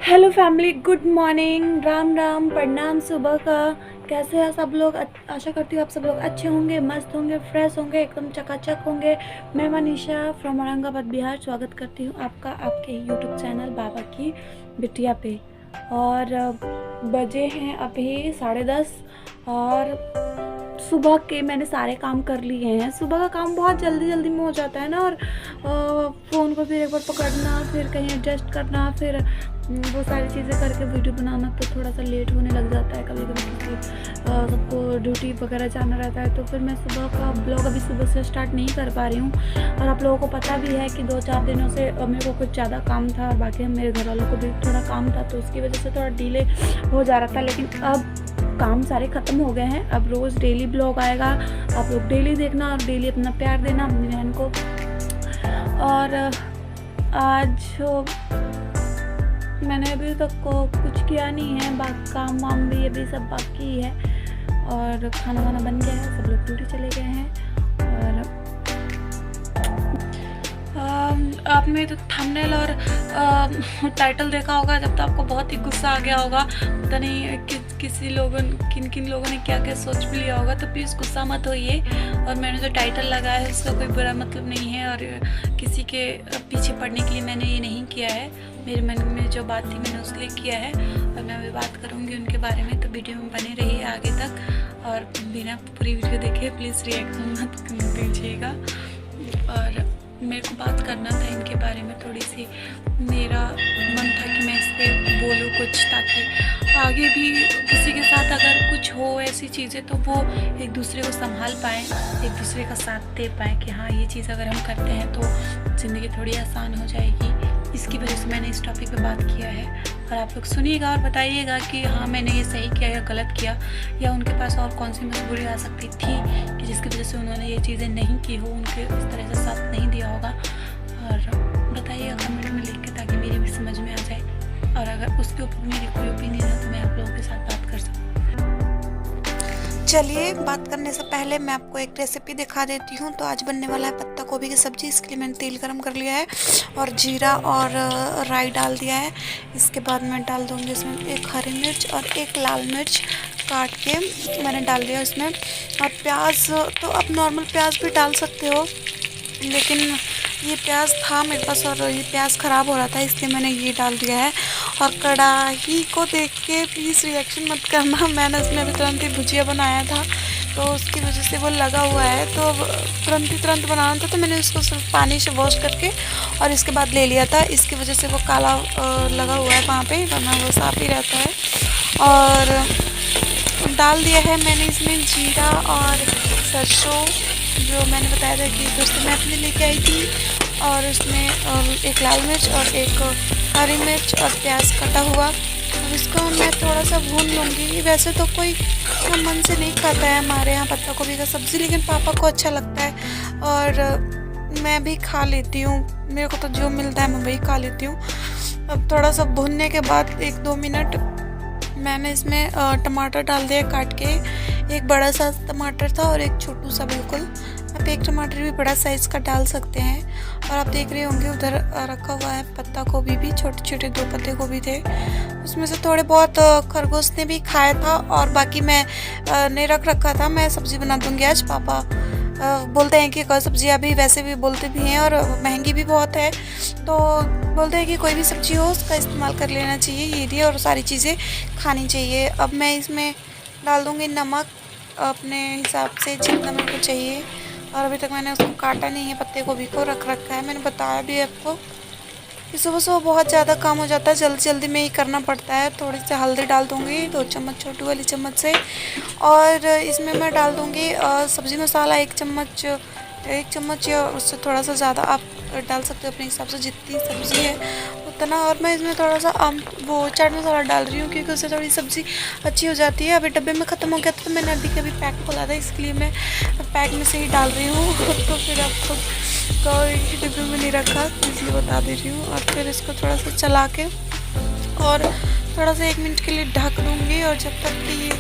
Hello family, good morning, Ram Ram, प्रणाम। सुबह का कैसे हैं सब लोग? आशा करती हूँ आप सब लोग अच्छे होंगे, मस्त होंगे, फ्रेश होंगे, एकदम चकाचक होंगे। मैं मनीषा फ्रॉम औरंगाबाद बिहार स्वागत करती हूँ आपका आपके यूट्यूब चैनल बाबा की बिटिया पे। और बजे हैं अभी 10:30 और सुबह के मैंने सारे काम कर लिए हैं। सुबह का काम बहुत जल्दी जल्दी में हो जाता है ना, और फ़ोन को फिर एक बार पकड़ना, फिर कहीं एडजस्ट करना, फिर वो सारी चीज़ें करके वीडियो बनाना तो थोड़ा सा लेट होने लग जाता है। कभी कभी क्योंकि सबको ड्यूटी वगैरह जाना रहता है, तो फिर मैं सुबह का ब्लॉग अभी सुबह से स्टार्ट नहीं कर पा रही हूँ। और आप लोगों को पता भी है कि 2-4 दिनों से मेरे को कुछ ज़्यादा काम था, और बाकी मेरे घर वालों को भी थोड़ा काम था, तो उसकी वजह से थोड़ा डिले हो जा रहा था। लेकिन अब काम सारे ख़त्म हो गए हैं। अब रोज़ डेली ब्लॉग आएगा, आप लोग डेली देखना और डेली अपना प्यार देना अपनी बहन को। और आज मैंने अभी तक को कुछ किया नहीं है, बाकी काम वाम भी अभी सब बाकी है। और खाना वाना बन गया है, सब लोग ड्यूटी चले गए हैं। और आपने तो थंबनेल और टाइटल देखा होगा, जब तो आपको बहुत ही गुस्सा आ गया होगा। पता नहीं किन किन लोगों ने क्या क्या सोच भी लिया होगा, तो प्लीज़ गुस्सा मत होइए। और मैंने जो टाइटल लगाया है उसका कोई बुरा मतलब नहीं है, और किसी के पीछे पड़ने के लिए मैंने ये नहीं किया है। मेरे मन में जो बात थी मैंने उसके लिए किया है, और मैं अभी बात करूँगी उनके बारे में। तो वीडियो में बने रहिए आगे तक, और बिना पूरी वीडियो देखे प्लीज़ रिएक्शन मत दीजिएगा। और मेरे को बात करना था इनके बारे में थोड़ी सी। मेरा मन था कि मैं इस पर बोलूँ कुछ, ताकि आगे भी किसी के साथ अगर कुछ हो ऐसी चीज़ें तो वो एक दूसरे को संभाल पाएँ, एक दूसरे का साथ दे पाएँ कि हाँ ये चीज़ अगर हम करते हैं तो ज़िंदगी थोड़ी आसान हो जाएगी। इसकी वजह से मैंने इस टॉपिक पे बात किया है। और आप लोग सुनिएगा और बताइएगा कि हाँ मैंने ये सही किया या गलत किया, या उनके पास और कौन सी मजबूरी आ सकती थी कि जिसकी वजह से उन्होंने ये चीज़ें नहीं की हो, उनके इस तरह से साथ नहीं दिया होगा। और बताइएगा कमेंट में लिख के, ताकि मेरी भी समझ में आ जाए, और अगर उसके ऊपर मेरी कोई ओपिनियन है तो मैं आप लोगों के साथ बात कर सकूँ। चलिए, बात करने से पहले मैं आपको एक रेसिपी दिखा देती हूँ। तो आज बनने वाला है पत्ता गोभी की सब्ज़ी। इसके लिए मैंने तेल गरम कर लिया है और जीरा और राई डाल दिया है। इसके बाद मैं डाल दूँगी इसमें एक हरी मिर्च और एक लाल मिर्च काट के मैंने डाल दिया इसमें। और प्याज तो आप नॉर्मल प्याज भी डाल सकते हो, लेकिन ये प्याज था मेरे पास और ये प्याज ख़राब हो रहा था, इसलिए मैंने ये डाल दिया है। और कढ़ाई को देख के प्लीज़ रिएक्शन मत करना, मैंने इसमें अभी तुरंत ही भुजिया बनाया था, तो उसकी वजह से वो लगा हुआ है। तो तुरंत बनाना था, तो मैंने इसको सिर्फ पानी से वॉश करके और इसके बाद ले लिया था। इसकी वजह से वो काला लगा हुआ है वहाँ पे, वरना वो साफ ही रहता है। और डाल दिया है मैंने इसमें जीरा और सरसों, जो मैंने बताया था कि दोस्तों मैं अपने लेके आई थी। और उसमें एक लाल मिर्च और एक हरी मिर्च और प्याज कटा हुआ। और इसको मैं थोड़ा सा भून लूँगी। वैसे तो कोई मन से नहीं खाता है हमारे यहाँ पत्ता गोभी का सब्ज़ी, लेकिन पापा को अच्छा लगता है और मैं भी खा लेती हूँ। मेरे को तो जो मिलता है मैं वही खा लेती हूँ। अब थोड़ा सा भूनने के बाद 1-2 मिनट मैंने इसमें टमाटर डाल दिया काट के। एक बड़ा सा टमाटर था और एक छोटू सा बिल्कुल। आप एक टमाटर भी बड़ा साइज़ का डाल सकते हैं। और आप देख रहे होंगे उधर रखा हुआ है पत्ता गोभी भी, छोटे छोटे 2 पत्ते गोभी थे। उसमें से थोड़े बहुत खरगोश ने भी खाया था, और बाकी मैं ने रख रखा था। मैं सब्ज़ी बना दूँगी आज। पापा बोलते हैं कि सब्ज़ियाँ भी वैसे भी बोलते भी हैं और महंगी भी बहुत है, तो बोलते हैं कि कोई भी सब्ज़ी हो उसका इस्तेमाल कर लेना चाहिए ये लिए, और सारी चीज़ें खानी चाहिए। अब मैं इसमें डाल दूँगी नमक अपने हिसाब से, जितना मेरे को चाहिए। और अभी तक मैंने उसको काटा नहीं है, पत्ते गोभी को रख रखा है। मैंने बताया भी आपको कि सुबह सुबह बहुत ज़्यादा काम हो जाता है, जल्दी जल्दी में ही करना पड़ता है। थोड़ी सी हल्दी डाल दूँगी 2 चम्मच छोटी वाली चम्मच से। और इसमें मैं डाल दूँगी सब्ज़ी मसाला 1 चम्मच या उससे थोड़ा सा ज़्यादा आप डाल सकते हो अपने हिसाब से, जितनी सब्ज़ी है उतना। और मैं इसमें थोड़ा सा वो चाट मसाला डाल रही हूँ, क्योंकि उससे थोड़ी सब्ज़ी अच्छी हो जाती है। अभी डब्बे में ख़त्म हो गया था, तो मैंने अभी कभी पैक खोला था, इसलिए मैं पैक में से ही डाल रही हूँ। तो फिर आपको डिब्बे में नहीं रखा, इसलिए बता दे रही हूँ। और फिर इसको थोड़ा सा चला के और थोड़ा सा 1 मिनट के लिए ढक दूँगी। और जब तक कि ये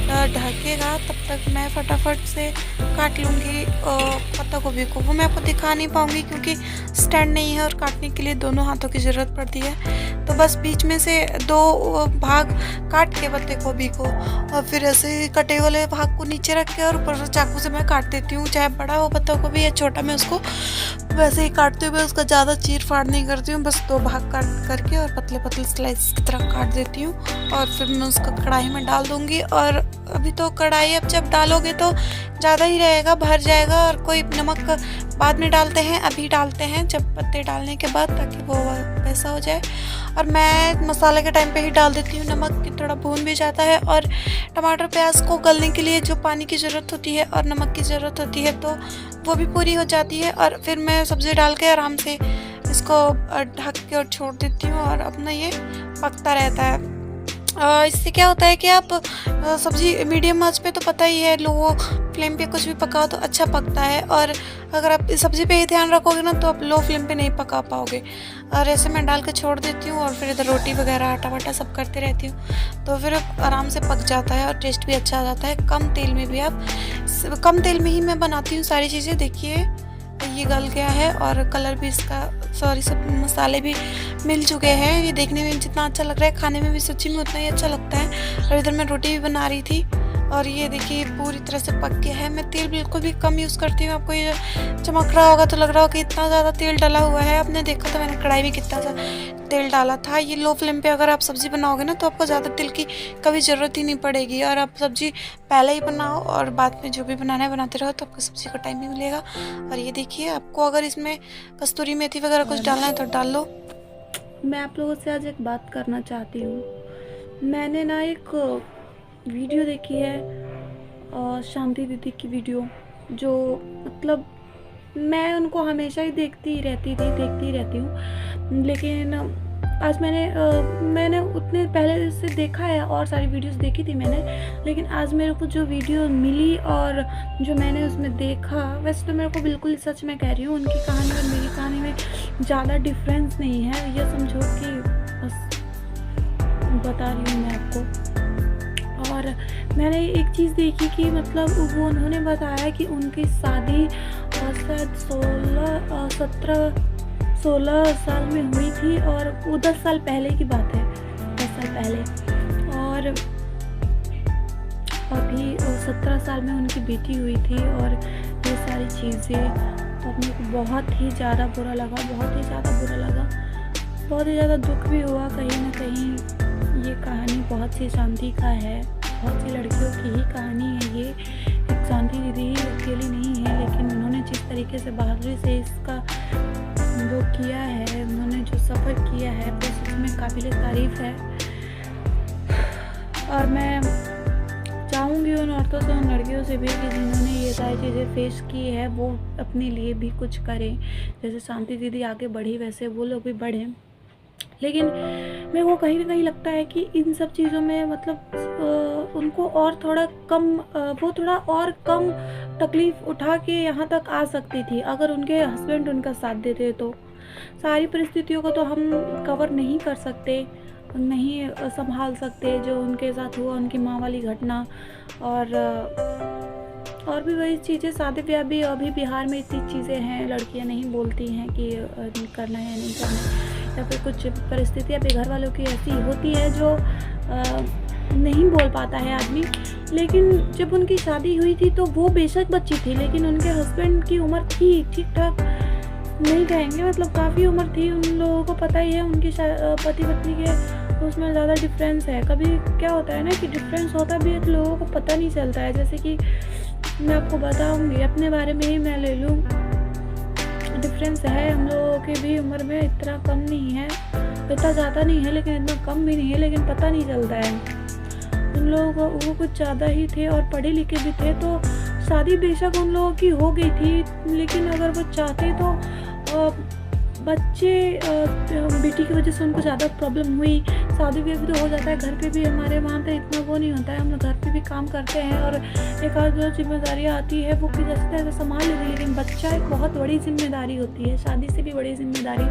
ढकेगा तब तक मैं फटाफट से काट लूँगी पत्ता गोभी को। वो मैं आपको दिखा नहीं पाऊँगी क्योंकि स्टैंड नहीं है और काटने के लिए दोनों हाथों की ज़रूरत पड़ती है। तो बस बीच में से 2 भाग काट के पत्ते गोभी को और फिर ऐसे कटे वाले भाग को नीचे रख के और ऊपर से चाकू से मैं काट देती हूँ। चाहे बड़ा हो पत्ता गोभी या छोटा, मैं उसको वैसे ही काटते हुए उसका ज़्यादा चीर फाड़ नहीं करती हूँ। बस 2 भाग काट करके और पतले पतले स्लाइस की तरह काट देती हूँ और फिर मैं उसको कढ़ाई में डाल दूँगी। और अभी तो कढ़ाई अब जब डालोगे तो ज़्यादा ही रहेगा, भर जाएगा। और कोई नमक बाद में डालते हैं, अभी डालते हैं जब पत्ते डालने के बाद, ताकि वो वैसा हो जाए। और मैं मसाले के टाइम पे ही डाल देती हूँ नमक, कि थोड़ा भून भी जाता है। और टमाटर प्याज को गलने के लिए जो पानी की ज़रूरत होती है और नमक की ज़रूरत होती है तो वो भी पूरी हो जाती है। और फिर मैं सब्ज़ी डाल के आराम से इसको ढक के और छोड़ देती हूँ और अपना ये पकता रहता है। इससे क्या होता है कि आप सब्ज़ी मीडियम आंच पे, तो पता ही है लो फ्लेम पे कुछ भी पकाओ तो अच्छा पकता है। और अगर आप सब्ज़ी पे ही ध्यान रखोगे ना तो आप लो फ्लेम पे नहीं पका पाओगे। और ऐसे मैं डाल के छोड़ देती हूँ और फिर इधर रोटी वगैरह आटा वाटा सब करते रहती हूँ, तो फिर आराम से पक जाता है और टेस्ट भी अच्छा आ जाता है। कम तेल में भी कम तेल में ही मैं बनाती हूँ सारी चीज़ें। देखिए ये गल गया है और कलर भी इसका, सब मसाले भी मिल चुके हैं। ये देखने में जितना अच्छा लग रहा है, खाने में भी सच्ची में उतना ही अच्छा लगता है। और इधर मैं रोटी भी बना रही थी और ये देखिए पूरी तरह से पक गया है। मैं तेल बिल्कुल भी कम यूज़ करती हूँ। आपको ये चमक रहा होगा तो लग रहा होगा कि इतना ज़्यादा तेल डाला हुआ है। आपने देखा था मैंने कढ़ाई में कितना सा तेल डाला था। ये लो फ्लेम पे अगर आप सब्ज़ी बनाओगे ना तो आपको ज़्यादा तेल की कभी ज़रूरत ही नहीं पड़ेगी। और आप सब्ज़ी पहले ही बनाओ और बाद में जो भी बनाना है बनाते रहो तो आपको सब्ज़ी का टाइम भी मिलेगा। और ये देखिए, आपको अगर इसमें कस्तूरी मेथी वगैरह कुछ डालना है तो डाल लो। मैं आप लोगों से आज एक बात करना चाहती हूँ। मैंने ना एक वीडियो देखी है शांति दीदी की वीडियो, जो मतलब मैं उनको हमेशा ही देखती रहती हूँ। लेकिन आज मैंने उतने पहले से देखा है और सारी वीडियोस देखी थी मैंने, लेकिन आज मेरे को जो वीडियो मिली और जो मैंने उसमें देखा, वैसे तो मेरे को बिल्कुल सच में कह रही हूँ, उनकी कहानी और मेरी कहानी में ज़्यादा डिफरेंस नहीं है। ये समझो कि बस बता रही हूँ मैं आपको। और मैंने एक चीज़ देखी कि मतलब वो उन्होंने बताया कि उनकी शादी शायद 16 साल में हुई थी और वो 10 साल पहले की बात है, 10 साल पहले। और अभी 17 साल में उनकी बेटी हुई थी। और ये सारी चीज़ें तो मेरे को बहुत ही ज़्यादा बुरा लगा, बहुत ही ज़्यादा दुख भी हुआ। कहीं ना कहीं ये कहानी बहुत सी शांति का है, बहुत सी लड़कियों की ही कहानी है ये। एक शांति दीदी ही अकेली नहीं है, लेकिन उन्होंने जिस तरीके से बहादुरी से इसका जो किया है, उन्होंने जो सफ़र किया है, वो सच में काबिल तारीफ़ है। और मैं चाहूँगी उन औरतों से, उन लड़कियों से भी कि जिन्होंने ये सारी चीज़ें फेस की है वो अपने लिए भी कुछ करें। जैसे शांति दीदी आगे बढ़ी वैसे वो लोग भी बढ़ें। लेकिन मेरे को कहीं ना कहीं लगता है कि इन सब चीज़ों में मतलब उनको और थोड़ा कम तकलीफ़ उठा के यहाँ तक आ सकती थी अगर उनके हस्बैंड उनका साथ देते। तो सारी परिस्थितियों को तो हम कवर नहीं कर सकते, नहीं संभाल सकते जो उनके साथ हुआ, उनकी माँ वाली घटना। और भी वही चीज़ें, शादी ब्याह भी अभी बिहार में इतनी चीज़ें हैं, लड़कियां नहीं बोलती हैं कि करना है या नहीं करना है, या फिर कुछ परिस्थितियाँ भी घर वालों की ऐसी होती है जो नहीं बोल पाता है आदमी। लेकिन जब उनकी शादी हुई थी तो वो बेशक बच्ची थी, लेकिन उनके हस्बैंड की उम्र थी ठीक ठाक, नहीं कहेंगे मतलब काफ़ी उम्र थी। उन लोगों को पता ही है उनकी पति पत्नी के उसमें ज़्यादा डिफरेंस है। कभी क्या होता है ना कि डिफरेंस होता भी है तो लोगों को पता नहीं चलता है। जैसे कि मैं आपको बताऊंगी, अपने बारे में ही मैं ले लूँ, डिफरेंस है हम लोगों के भी उम्र में, इतना कम नहीं है, इतना ज़्यादा नहीं है लेकिन इतना कम भी नहीं है, लेकिन पता नहीं चलता है। उन लोगों को वो कुछ ज़्यादा ही थे और पढ़े लिखे भी थे, तो शादी बेशक उन लोगों की हो गई थी, लेकिन अगर वो चाहते तो बच्चे बेटी की वजह से उनको ज़्यादा प्रॉब्लम हुई। शादी भी तो हो जाता है, घर पे भी हमारे वहाँ पे इतना वो नहीं होता है, हम लोग घर पे भी काम करते हैं और एक आध जो जिम्मेदारियाँ आती है वो भी जैसे तैसे संभाल लेते, लेकिन बच्चा एक बहुत बड़ी जिम्मेदारी होती है, शादी से भी बड़ी जिम्मेदारी।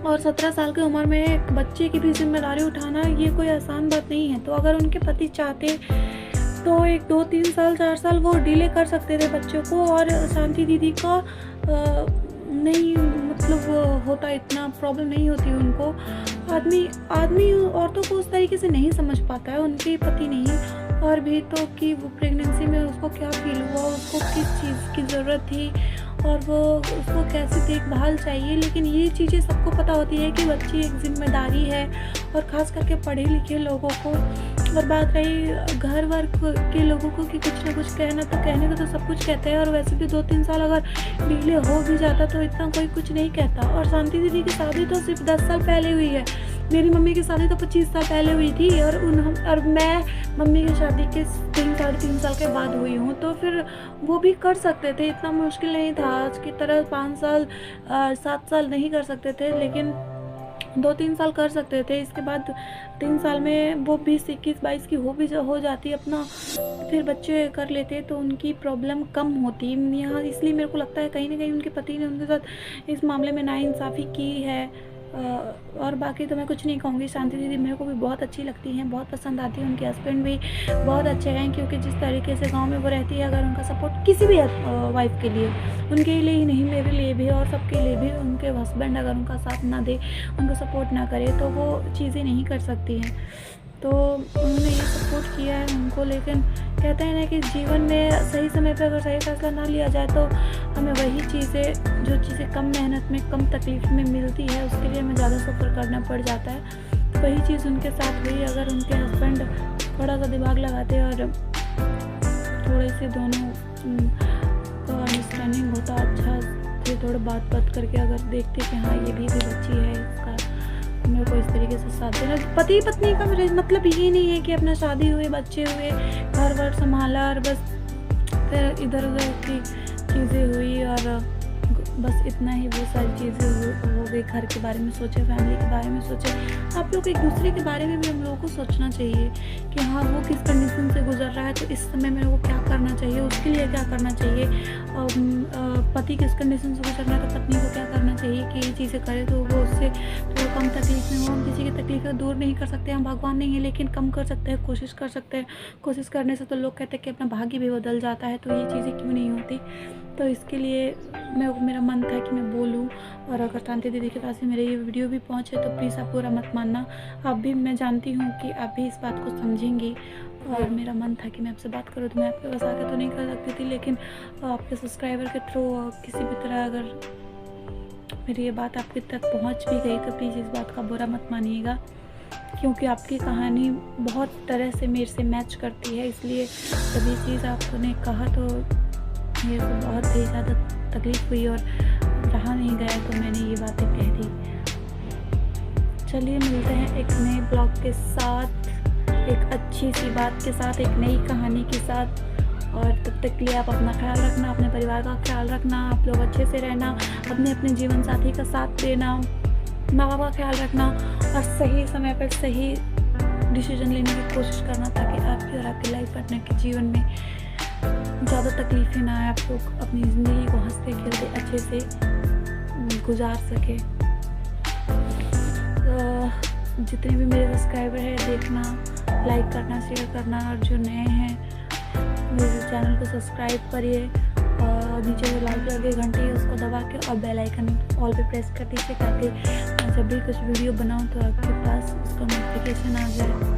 और 17 साल की उम्र में एक बच्चे की भी जिम्मेदारी उठाना ये कोई आसान बात नहीं है। तो अगर उनके पति चाहते तो 1 2 3 साल 4 साल वो डिले कर सकते थे बच्चों को, और शांति दीदी का नहीं मतलब होता, इतना प्रॉब्लम नहीं होती उनको। आदमी औरतों को उस तरीके से नहीं समझ पाता है, उनके पति नहीं, और भी तो कि वो प्रेगनेंसी में उसको क्या फील हुआ, उसको किस चीज़ की ज़रूरत थी, और वो उसको कैसे देखभाल चाहिए। लेकिन ये चीज़ें सबको पता होती है कि बच्ची एक जिम्मेदारी है, और ख़ास करके पढ़े लिखे लोगों को। और बात रही घर वर्क के लोगों को कि कुछ ना कुछ कहना, तो कहने को तो सब कुछ कहते हैं, और वैसे भी 2 3 साल अगर डिले हो भी जाता तो इतना कोई कुछ नहीं कहता। और शांति दीदी की शादी तो सिर्फ 10 साल पहले हुई है, मेरी मम्मी की शादी तो 25 साल पहले हुई थी, और मैं मम्मी की शादी के 3 साढ़े 3 साल के बाद हुई हूँ। तो फिर वो भी कर सकते थे, इतना मुश्किल नहीं था। आज की तरह 5 साल 7 साल नहीं कर सकते थे, लेकिन 2 3 साल कर सकते थे। इसके बाद 3 साल में वो 20 21 22 की हो जाती अपना, फिर बच्चे कर लेते तो उनकी प्रॉब्लम कम होती यहाँ। इसलिए मेरे को लगता है कहीं ना कहीं उनके पति ने उनके साथ इस मामले में नाइंसाफ़ी की है। और बाकी तो मैं कुछ नहीं कहूँगी। शांति दीदी मेरे को भी बहुत अच्छी लगती हैं, बहुत पसंद आती है। उनके हस्बैंड भी बहुत अच्छे हैं, क्योंकि जिस तरीके से गांव में वो रहती है, अगर उनका सपोर्ट किसी भी वाइफ के लिए, उनके लिए ही नहीं मेरे लिए भी और सबके लिए भी, उनके हस्बैंड अगर उनका साथ ना दे, उनको सपोर्ट ना करे, तो वो चीज़ें नहीं कर सकती हैं। तो उन्होंने ये सपोर्ट किया है उनको। लेकिन कहते हैं ना कि जीवन में सही समय पर अगर सही फैसला ना लिया जाए तो हमें वही चीज़ें, जो चीज़ें कम मेहनत में कम तकलीफ में मिलती है, उसके लिए हमें ज़्यादा सफ़र करना पड़ जाता है। तो वही चीज़ उनके साथ हुई। अगर उनके हस्बैंड थोड़ा सा दिमाग लगाते और थोड़े से दोनों का अंडरस्टैंडिंग होता अच्छा से, थोड़ा बात करके अगर देखते कि हाँ ये भी बच्ची है, इसका मेरे को इस तरीके से साथ देना। पति पत्नी का मतलब ये नहीं है कि अपना शादी हुए, बच्चे हुए, घर वर संभाला और बस फिर इधर उधर की चीज़ें हुई और बस इतना ही, बहुत सारी चीज़ें हो गई। घर के बारे में सोचे, फैमिली के बारे में सोचे। आप लोग एक दूसरे के बारे में भी हम लोगों को सोचना चाहिए कि हाँ वो किस कंडीशन से गुजर रहा है, तो इस समय मेरे को क्या करना चाहिए, उसके लिए क्या करना चाहिए। पति किस कंडीशन से गुजर रहा है तो पत्नी को क्या करना चाहिए कि ये चीज़ें करे तो वो उससे थोड़ा कम तकलीफ में हो। हम किसी की तकलीफ़ें दूर नहीं कर सकते, हम भगवान नहीं है, लेकिन कम कर सकते हैं, कोशिश कर सकते हैं। कोशिश करने से तो लोग कहते हैं कि अपना भाग्य भी बदल जाता है, तो ये चीज़ें क्यों नहीं होती। तो इसके लिए मेरा मन था कि मैं बोलूं। और अगर शांति दीदी के पास भी मेरे ये वीडियो भी पहुंचे तो प्लीज़ आप पूरा मत मानना। आप भी, मैं जानती हूँ कि आप भी इस बात को समझेंगी, और मेरा मन था कि मैं आपसे बात करूँ। तो मैं आपके पास आकर तो नहीं कर सकती थी, लेकिन आपके सब्सक्राइबर के थ्रू किसी भी तरह अगर मेरी ये बात आपके तक पहुँच भी गई तो प्लीज़ इस बात का बुरा मत मानिएगा, क्योंकि आपकी कहानी बहुत तरह से मेरे से मैच करती है। इसलिए जब ये चीज़ आपने कहा तो मेरे को बहुत ही ज़्यादा तकलीफ़ हुई और रहा नहीं गया, तो मैंने ये बातें कह दी। चलिए मिलते हैं एक नए ब्लॉग के साथ, एक अच्छी सी बात के साथ, एक नई कहानी के साथ। और तब तक के लिए आप अपना ख्याल रखना, अपने परिवार का ख्याल रखना, आप लोग अच्छे से रहना, अपने जीवन साथी का साथ देना, माँ बाप का ख्याल रखना, और सही समय पर सही डिसीजन लेने की कोशिश करना, ताकि आपकी और आपके लाइफ पार्टनर के जीवन में ज़्यादा तकलीफ़ें ना आए। आप लोग अपनी ज़िंदगी को हंसते खेलते अच्छे से गुजार सके। जितने भी मेरे सब्सक्राइबर हैं, देखना, लाइक करना, शेयर करना, और जो नए हैं मेरे चैनल को सब्सक्राइब करिए। नीचे जो लाल कलर की घंटी है उसको दबा के और बेल आइकन ऑल पे प्रेस कर दीजिए, ताकि जब भी कुछ वीडियो बनाऊँ तो आपके पास उसका नोटिफिकेशन आ जाए।